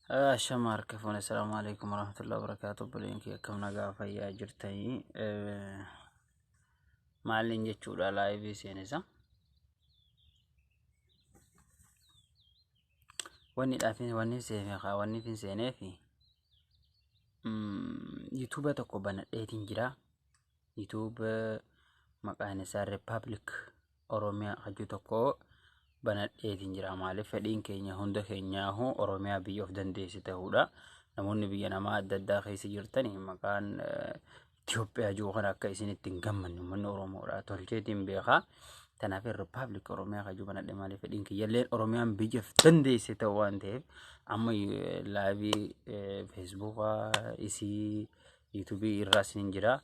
Shamaar kafoon assalaamu alaykum warahmatullahi wabarakatuh boliinkii akkam nagaa fayyaa jirtanii maalin jechuudha laayivii seenisa wanni fin seenee fi YouTube tokko banadheetiin jira. YouTube maqaan isaa Republic Oromiyaa hajuu tokko banadheetiin jira. Maaliif fedhiin keenya hunda keenyaa Oromiyaa biyya of dandeesse ta'uudha. Namoonni biyya namaa adda addaa keessa jirtanii maqaan Itoophiyaa jiru kan akka isin ittiin gammannu manni Oromoodha tolcheetiin beekaa. Tanaaf Republic Oromiyaa hajuu banadhe maaliif fedhiin kiyyalleen Oromiyaan biyya of dandeesse ta'uu waan ta'eef amma laayivii Facebookaa isii YouTube irraa isin jira.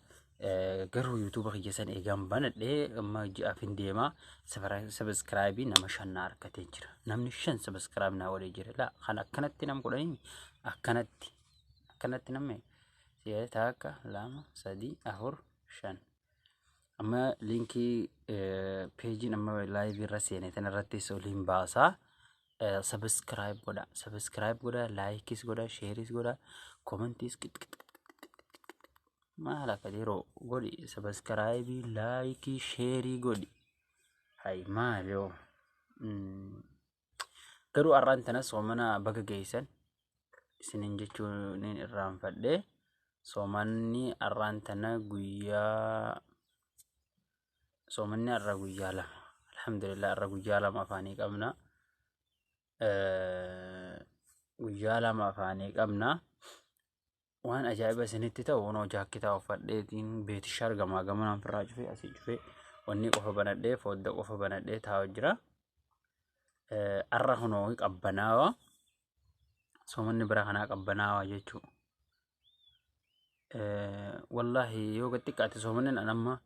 Garuu YouTube kiyyasan eegan banadhe amma ji'aafin deema subscribe nama 5 argatee jira. Namni 5 subscribe na wali jira. La kan akkanatti nam godhanii akkanatti namme siyaata akka 2 3 4 5 amma linki page nama live irra seene tanarratti soliin baasa. Subscribe goda likes goda shares goda comments maala kadiro godi subscribe like share godi hay maalo garuu arrantana soomana baga geeysan isinin jechuun irraan fadhe soomanni arrantana guyyaa soomanni arra guyyaa lama alhamdulillah arra guyyaa lama afaanii qabna guyyaa lama afaanii qabna. waan ajaa'iba isinitti ta'u wanoo jaakkitaa uffadheetiin beetisha argamaa gamanaan firraa cufee asii cufee wanni qofa banadhee foodda qofa banadhee taa'u jira. Arra hunoo qabbanaawa soomanni bira kanaa qabbanaawa jechuu wallahi yoo xiqqaate soomanni anamma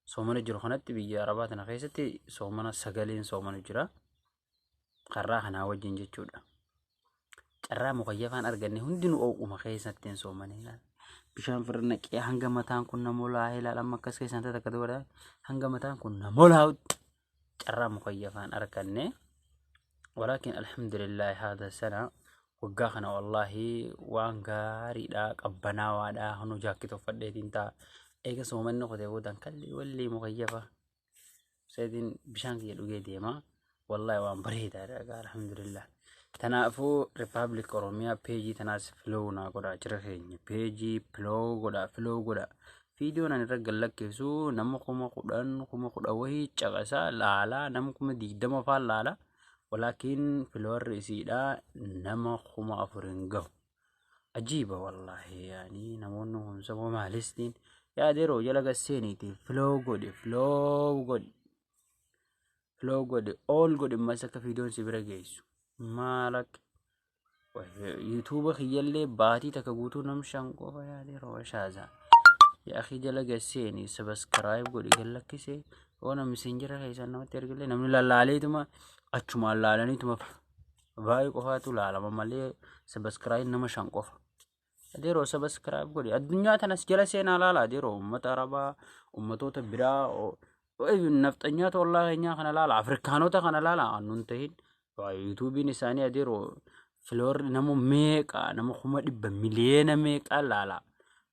soomana jiru kanatti biyya arabaa tana keessatti soomana sagaleen soomanu jira karraa kanaa wajjin jechuudha. Carraa mukayyafaan arganne hundinuu ooguma keessattiin soomanii ilaala. Bishaan firra naqee hanga mataan kun namolaa ilaala amma akkas keessan takka ta'udha. Hanga mataan kun namolaa carraa mukayyafaan arganne. Walaakin alhamdulillah haada sana waggaa kana wallahi waan gaariidha qabbanaawaadha hunu jaakkita uffadheetiin ta'a. Eega soomanni qotee boodan kalli walli mukayyafa seetiin bishaan kiyya dhugee deema. Wallahi waan bareedaadha alhamdulillah. Tanaafu Republic Oromiyaa page tanaas flow na goda jira keenya page flow goda video nan irra gallakkeessu nama kuma kudha wahii caqasa laala nama kuma 20 faa laala walakin flow isiidha nama kuma 4 gahu ajiiba wallahi yani namoonni humsa maalistiin yaa deero jala gaseeniiti flow godi all godi masaka video sibira geessu مالك يوتيوب خيالي باتي تكغوتو نمشان قوفا يا دي روشازا يا أخي جلق السيني سبسكرايب قولي قلق كسي وانا مسنجر خيسان نما ترقلي نمني لالالي تما أچما لالاني تما باي قوفاتو لالا ممالي سبسكرايب نمشان قوفا دي رو سبسكرايب قولي الدنيا تنس جلسينا لالا دي رو أمت عربا أمتو تبرا نفتنيات والله خنا لالا أفريكانو تخنا لالا ننتهين YouTube nisani adiro flor namo meka namo khuma dibba miliena meka lala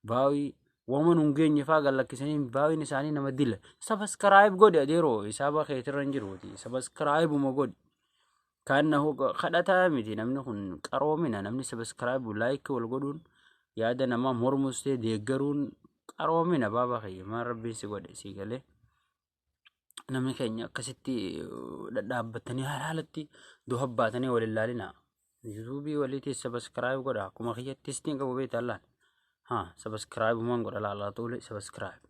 bawi woman ungenye faga lakisani bawi nisani nama dilla subscribe godi adiro isaba khaytiran jiroti subscribe mo godi kannahu khadata miti namni kun qaromina namni subscribe like wal godun yaada nama mormuste deeggarun qaromina baba khay ma rabbi si godi si gale namni keenya akkasitti dhaabbatanii haalatti duhabbaatanii wal ilaalina YouTube walitti subscribe godha kuma kiyyatti istiin qabu beeta Allah subscribe man godha laala tole subscribe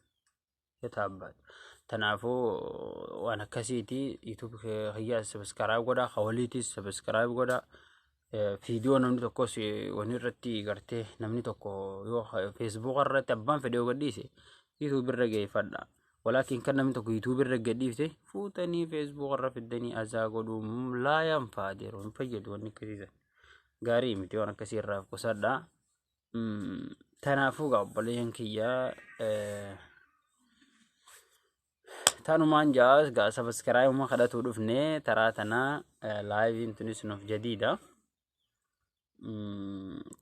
yataabbat tanaafu waan akkasiiti YouTube kiyya subscribe godha hawalitti subscribe godha video namni tokko wani irratti gartee namni tokko yoo Facebook irratti abbaan fedhee gadhiise YouTube irra geeffadha. ولكن كنا من تكو يوتيوب الرجديفته فوتني فيسبوك الرفدني أزاقودو لا ينفع ديرون فجدوا نكريزة قاريمي تيوانا كثير راف قصدا تنافوق أباليان كيا تانو مانجاز قا سبسكرايب وما خدتو دفني تراتنا لايف انتنسنوف جديدة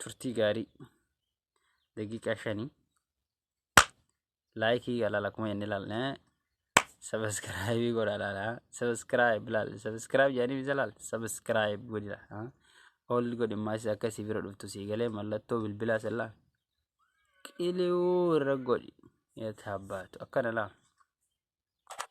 turtii gaarii daqiiqaa 5 laayikii ilaala kuma inni ilaalne subscribe godha ilaala subscribe ilaala subscribe jaanii bisa ilaala subscribe godhi ilaala all godhi maas akkasii bira dhuftu sii galee mallattoo bilbilaa sallaa qiluu irra godhi yaa taabbaatu akkana laa